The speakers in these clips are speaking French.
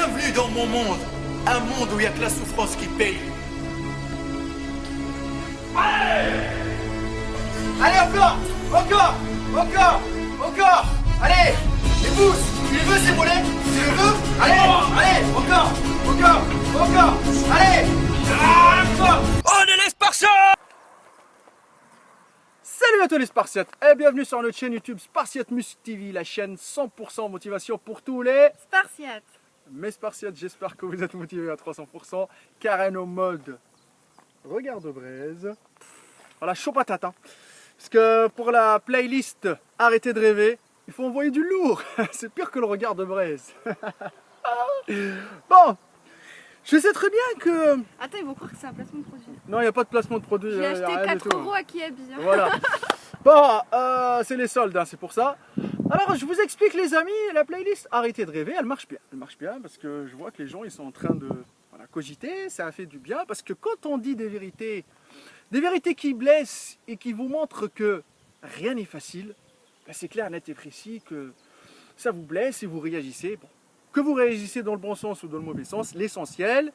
Bienvenue dans mon monde. Un monde où il n'y a que la souffrance qui paye. Allez, encore, encore, encore, encore. Allez, les pouces, tu les veux ces mollets? Tu les veux? Allez, allez, encore, encore, encore. Allez, encore. On est les Spartiates! Salut à tous les Spartiates et bienvenue sur notre chaîne YouTube Spartiate Musc TV, la chaîne 100% motivation pour tous les... Spartiate. Mes Spartiates, j'espère que vous êtes motivés à 300%. Karen au mode regard de braise. Voilà, chaud patate. Hein. Parce que pour la playlist Arrêtez de rêver, il faut envoyer du lourd. C'est pire que le regard de braise. Bon, je sais très bien que... Attends, ils vont croire que c'est un placement de produit. Non, il n'y a pas de placement de produit. J'ai acheté rien du 4 tout. euros à Kiabi. Hein. Voilà. Bon, c'est les soldes, hein, c'est pour ça. Alors, je vous explique les amis, la playlist Arrêtez de rêver, elle marche bien. Elle marche bien parce que je vois que les gens, ils sont en train de cogiter, ça a fait du bien. Parce que quand on dit des vérités qui blessent et qui vous montrent que rien n'est facile, ben c'est clair, net et précis que ça vous blesse et vous réagissez. Bon, que vous réagissez dans le bon sens ou dans le mauvais sens, l'essentiel,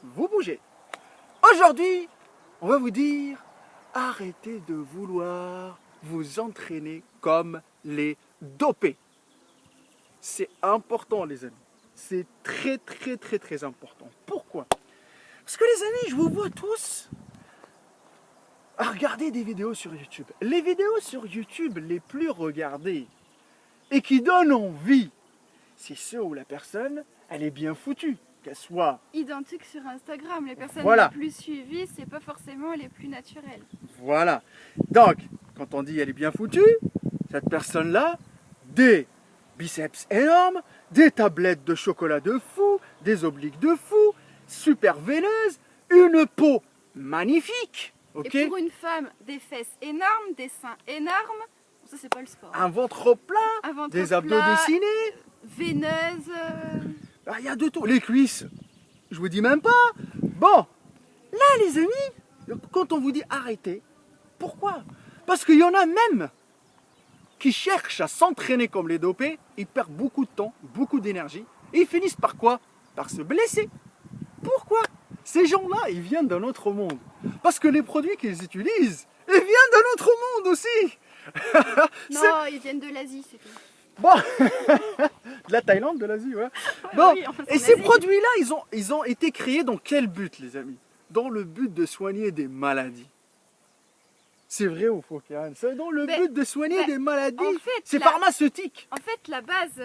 vous bougez. Aujourd'hui, on va vous dire, arrêtez de vouloir vous entraîner comme les dopés. C'est important les amis. C'est très important. Pourquoi? Parce que les amis, je vous vois tous à regarder des vidéos sur YouTube. Les vidéos sur YouTube les plus regardées et qui donnent envie, c'est ceux où la personne, elle est bien foutue. Qu'elle soit... Identique sur Instagram. Les personnes Voilà. les plus suivies, c'est pas forcément les plus naturelles. Voilà. Donc, quand on dit elle est bien foutue, cette personne-là, des biceps énormes, des tablettes de chocolat de fou, des obliques de fou, super veineuse, une peau magnifique, ok, Et pour une femme, des fesses énormes, des seins énormes. Ça, c'est pas le sport. un ventre plein, Un ventre des abdos plat, dessinés, veineuse. il y a de tout. Les cuisses, je vous dis même pas. Bon, là les amis, quand on vous dit arrêtez, pourquoi? Parce qu'il y en a même qui cherchent à s'entraîner comme les dopés, ils perdent beaucoup de temps, beaucoup d'énergie, et ils finissent par quoi? Par se blesser. Pourquoi? Ces gens-là, ils viennent d'un autre monde. Parce que les produits qu'ils utilisent, ils viennent d'un autre monde aussi. Non, ils viennent de l'Asie, c'est tout. Bon, de la Thaïlande, de l'Asie, ouais. Ouais, Bon, oui, enfin, et c'est ces l'Asie. produits-là, ils ont été créés dans quel but, les amis? Dans le but de soigner des maladies. C'est vrai ou faux, Karen? C'est dans le but de soigner des maladies. en fait, C'est la- pharmaceutique. En fait, la base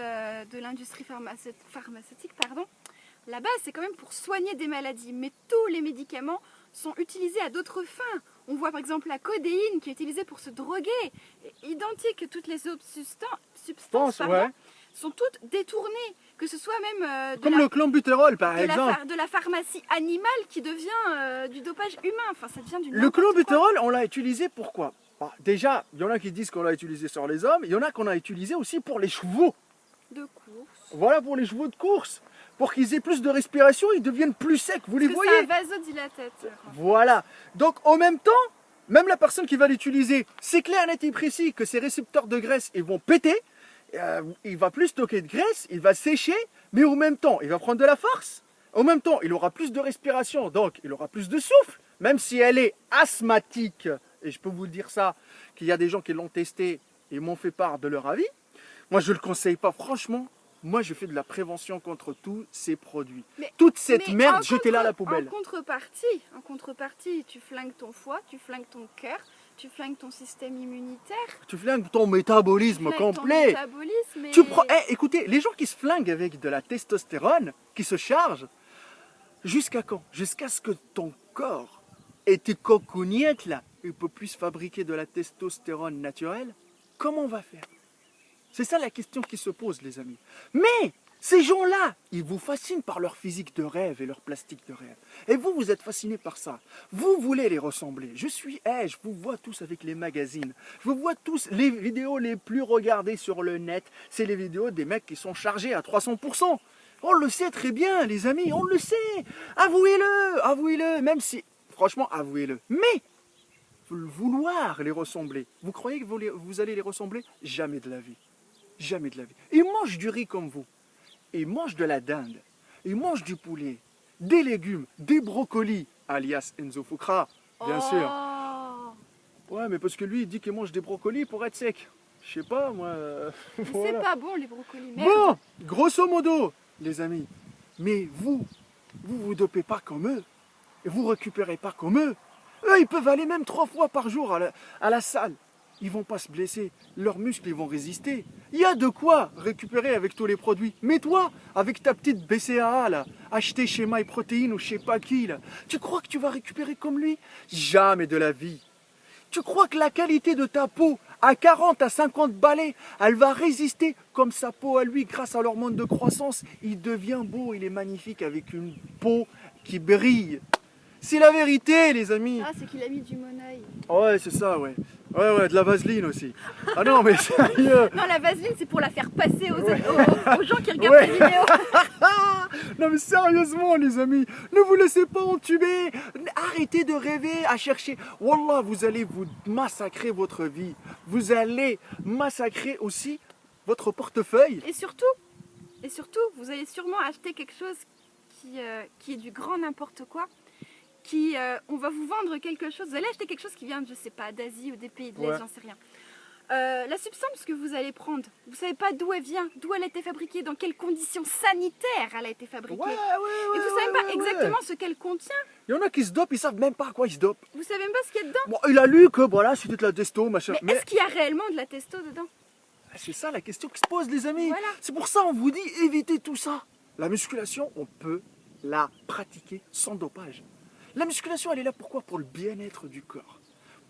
de l'industrie pharmaceutique, la base, c'est quand même pour soigner des maladies. Mais tous les médicaments sont utilisés à d'autres fins. On voit par exemple la codéine qui est utilisée pour se droguer. Identique, toutes les autres substances Ouais. sont toutes détournées. Que ce soit même Comme le clenbuterol, par de la exemple. de la pharmacie animale qui devient du dopage humain. Enfin, ça devient du Le n'importe quoi. clenbuterol, on l'a utilisé pourquoi? Bah, déjà, il y en a qui disent qu'on l'a utilisé sur les hommes, il y en a qu'on a utilisé aussi pour les chevaux. De course. Voilà, pour les chevaux de course. Pour qu'ils aient plus de respiration, ils deviennent plus secs, vous les Parce que voyez? c'est un vasodilatateur. Voilà. Donc en même temps, même la personne qui va l'utiliser, c'est clair, net et précis que ses récepteurs de graisse, ils vont péter. Il va plus stocker de graisse, il va sécher, mais au même temps, il va prendre de la force. En même temps, il aura plus de respiration, donc il aura plus de souffle. Même si elle est asthmatique, et je peux vous le dire ça, qu'il y a des gens qui l'ont testé et m'ont fait part de leur avis. Moi, je ne le conseille pas, franchement. Moi, je fais de la prévention contre tous ces produits. Mais- Toute cette Mais merde, en jetez-la à la contre- poubelle. En contrepartie, tu flingues ton foie, tu flingues ton cœur, tu flingues ton système immunitaire, Tu flingues ton métabolisme tu flingues ton complet. métabolisme. Tu prends, écoutez, les gens qui se flinguent avec de la testostérone, qui se chargent, jusqu'à quand? Jusqu'à ce que ton corps et tes cocognettes là, ils peuvent plus fabriquer de la testostérone naturelle. Comment on va faire? C'est ça la question qui se pose, les amis. Mais ces gens-là, ils vous fascinent par leur physique de rêve et leur plastique de rêve. Et vous, vous êtes fascinés par ça. Vous voulez les ressembler. Je vous vois tous avec les magazines. Je vous vois tous, les vidéos les plus regardées sur le net, c'est les vidéos des mecs qui sont chargés à 300%. On le sait très bien, les amis, on le sait. Avouez-le, même si, franchement, avouez-le. Mais, vouloir les ressembler, vous croyez que vous allez les ressembler? Jamais de la vie. Jamais de la vie. Ils mangent du riz comme vous. Ils mangent de la dinde. il mange du poulet, des légumes, des brocolis, alias Enzo Fukra, bien sûr. Ouais, mais parce que lui, il dit qu'il mange des brocolis pour être sec. Je sais pas, moi. Mais Voilà. c'est pas bon les brocolis, merde. Bon, grosso modo, les amis, mais vous dopez pas comme eux, et vous récupérez pas comme eux. Eux, ils peuvent aller même 3 fois par jour à la salle. Ils vont pas se blesser, leurs muscles ils vont résister. Il y a de quoi récupérer avec tous les produits. Mais toi, avec ta petite BCAA là, achetée chez MyProtein ou je sais pas qui là, tu crois que tu vas récupérer comme lui? Jamais de la vie. Tu crois que la qualité de ta peau, à 40 à 50 balais, elle va résister comme sa peau à lui grâce à l'hormone de croissance? Il devient beau, il est magnifique avec une peau qui brille. C'est la vérité, les amis. Ah, c'est qu'il a mis du monoeil. Ouais, c'est ça, ouais. Ouais, de la vaseline aussi. Ah non, mais sérieux. Non, la vaseline, c'est pour la faire passer aux, Ouais. aux gens qui regardent Ouais. les vidéos. Non mais sérieusement les amis, ne vous laissez pas entuber. Arrêtez de rêver à chercher. Wallah, vous allez vous massacrer votre vie. Vous allez massacrer aussi votre portefeuille. Et surtout, vous allez sûrement acheter quelque chose qui est du grand n'importe quoi. On va vous vendre quelque chose. Vous allez acheter quelque chose qui vient, je sais pas, d'Asie ou des pays de l'Est, Ouais. j'en sais rien. La substance que vous allez prendre, vous savez pas d'où elle vient, d'où elle a été fabriquée, dans quelles conditions sanitaires elle a été fabriquée. Et vous savez pas exactement ce qu'elle contient. Il y en a qui se dopent, ils savent même pas à quoi ils se dopent. Vous savez même pas ce qu'il y a dedans. Bon, il a lu que voilà, c'était de la testo, machin. Mais est-ce qu'il y a réellement de la testo dedans? C'est ça la question qui se pose les amis. Voilà. C'est pour ça on vous dit évitez tout ça. La musculation, on peut la pratiquer sans dopage. La musculation, elle est là pourquoi? Pour le bien-être du corps.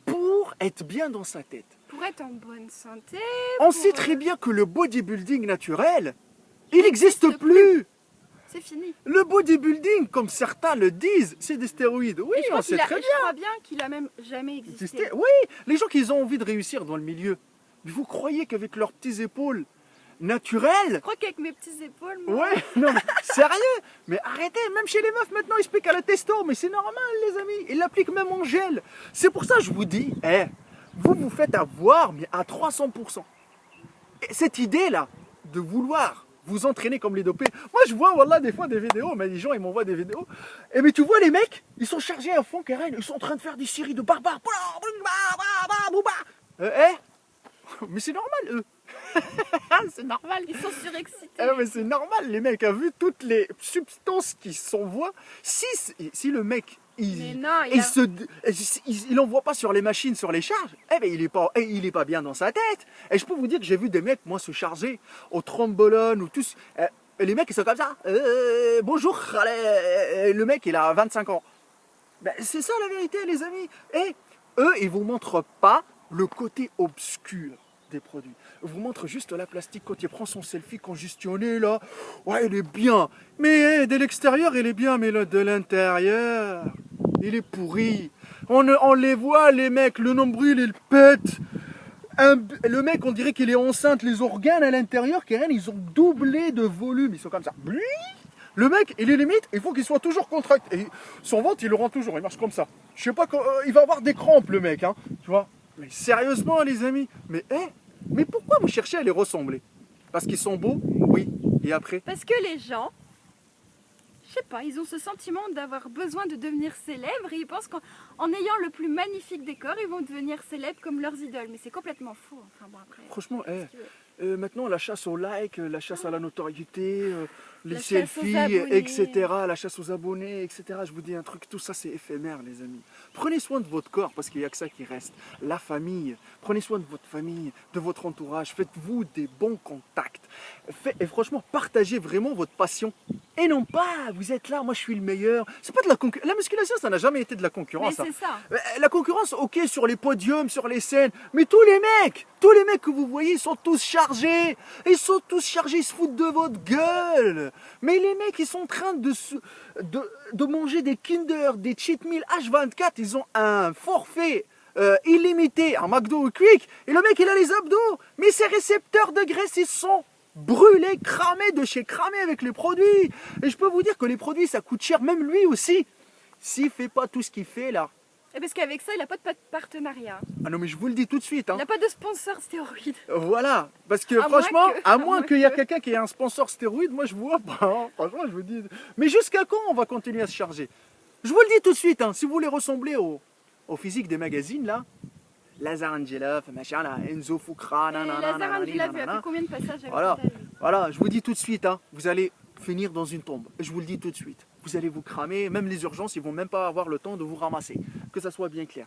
Pour être bien dans sa tête. Pour être en bonne santé. On pour, sait très bien que le bodybuilding naturel, il n'existe plus. C'est fini. Le bodybuilding, comme certains le disent, c'est des stéroïdes. Oui, Et je on crois sait très je crois bien qu'il a même jamais existé. Oui, les gens qui ont envie de réussir dans le milieu, mais vous croyez qu'avec leurs petites épaules naturelles, Je crois qu'avec mes petites épaules, moi, ouais, non, mais sérieux, mais arrêtez, même chez les meufs maintenant ils se piquent à la testo, mais c'est normal les amis, ils l'appliquent même en gel. C'est pour ça que je vous dis, vous vous faites avoir, mais à 300%. Et cette idée là, de vouloir vous entraîner comme les dopés, moi je vois voilà, des fois des vidéos, mais les gens ils m'envoient des vidéos, et mais tu vois les mecs, ils sont chargés à fond, Karen, ils sont en train de faire des séries de barbares. Mais c'est normal eux. C'est normal. ils sont surexcités. Mais c'est normal, les mecs, a vu toutes les substances qui s'envoient. Si le mec, Mais non, il envoie pas sur les machines, sur les charges, ben il est pas bien dans sa tête. Et je peux vous dire que j'ai vu des mecs, moi, se charger au trombolone ou tous. Et les mecs, ils sont comme ça. Bonjour, allez. Le mec, il a 25 ans. Ben, c'est ça la vérité, les amis. Et eux, ils vous montrent pas le côté obscur des produits. Ils vous montrent juste la plastique quand il prend son selfie congestionné là. Ouais, il est bien. Mais de l'extérieur, il est bien, mais là, de l'intérieur, il est pourri. On les voit, les mecs, le nombril, il pète. Le mec, on dirait qu'il est enceinte. Les organes à l'intérieur, Karen, ils ont doublé de volume. Ils sont comme ça. Le mec, il est limite, il faut qu'il soit toujours contracté. Et son ventre, il le rend toujours, il marche comme ça. Je sais pas, il va avoir des crampes, le mec, hein. Tu vois? Mais sérieusement, les amis, mais pourquoi vous cherchez à les ressembler? Parce qu'ils sont beaux? Oui. Et après? Parce que les gens, je sais pas, ils ont ce sentiment d'avoir besoin de devenir célèbres et ils pensent qu'en ayant le plus magnifique décor, ils vont devenir célèbres comme leurs idoles. Mais c'est complètement faux. Enfin bon, après. Franchement, qu'est-ce que tu veux maintenant, la chasse au like, la chasse à la notoriété, les La chasse aux selfies, abonnés. etc., la chasse aux abonnés, etc. Je vous dis un truc, tout ça c'est éphémère, les amis. Prenez soin de votre corps parce qu'il n'y a que ça qui reste. La famille, prenez soin de votre famille, de votre entourage. Faites-vous des bons contacts. Et franchement, partagez vraiment votre passion. Et non pas, vous êtes là, moi je suis le meilleur. C'est pas de la concurrence. La musculation, ça n'a jamais été de la Mais concurrence. c'est ça. La concurrence, ok, sur les podiums, sur les scènes, mais tous les mecs que vous voyez, ils sont tous chargés. Ils sont tous chargés, ils se foutent de votre gueule. Mais les mecs, ils sont en train de manger des Kinder, des cheat meals H24. Ils ont un forfait illimité, un McDo ou Quick. Et le mec, il a les abdos. Mais ses récepteurs de graisse, ils sont brûlés, cramés de chez cramés avec les produits. Et je peux vous dire que les produits, ça coûte cher, même lui aussi. S'il fait pas tout ce qu'il fait là, Et parce qu'avec ça, il n'a pas de partenariat. Ah non mais je vous le dis tout de suite. Il n'a pas de sponsor stéroïde. Voilà, parce que À moins franchement, que- à à moins moins qu'il y a que- quelqu'un qui ait un sponsor stéroïde, moi je vois pas. Hein. Franchement, je vous dis. Mais jusqu'à quand on va continuer à se charger? Je vous le dis tout de suite, hein, si vous voulez ressembler au physique des magazines là, Lazar Angelov, machin là, Enzo Fukra, Lazare Angelov, il a fait combien de passages avec Voilà. Total? Voilà, je vous dis tout de suite, hein, vous allez finir dans une tombe. Je vous le dis tout de suite. Vous allez vous cramer, même les urgences, ils vont même pas avoir le temps de vous ramasser. Que ça soit bien clair.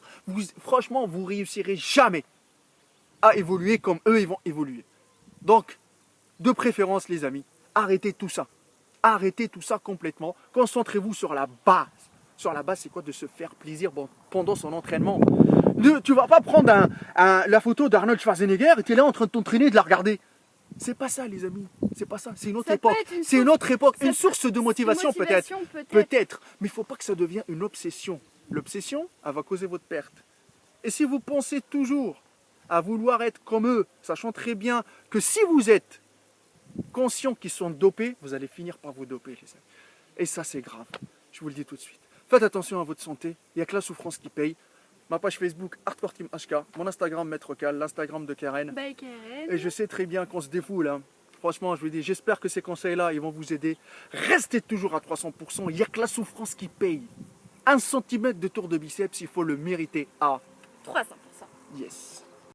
Franchement, vous réussirez jamais à évoluer comme eux, ils vont évoluer. Donc, de préférence, les amis, arrêtez tout ça. Arrêtez tout ça complètement. Concentrez-vous sur la base. Sur la base, c'est quoi? De se faire plaisir pendant son entraînement. Tu vas pas prendre la photo d'Arnold Schwarzenegger et tu es là en train de t'entraîner et de la regarder. C'est pas ça, les amis. C'est pas ça. C'est une autre Ça peut époque. être une C'est une source- autre époque. ça Une peut- source de motivation peut-être. peut-être. Peut-être. Mais il ne faut pas que ça devienne une obsession. L'obsession, elle va causer votre perte. Et si vous pensez toujours à vouloir être comme eux, sachant très bien que si vous êtes conscient qu'ils sont dopés, vous allez finir par vous doper, les amis. Et ça, c'est grave. Je vous le dis tout de suite. Faites attention à votre santé. Il n'y a que la souffrance qui paye. Ma page Facebook, Hardcore Team HK. Mon Instagram, Maître Cal. L'Instagram de Karen. Bye Karen. Et je sais très bien qu'on se défoule. Hein. Franchement, je vous dis, j'espère que ces conseils-là, ils vont vous aider. Restez toujours à 300%. Il n'y a que la souffrance qui paye. 1 centimètre de tour de biceps, il faut le mériter à 300%. yes.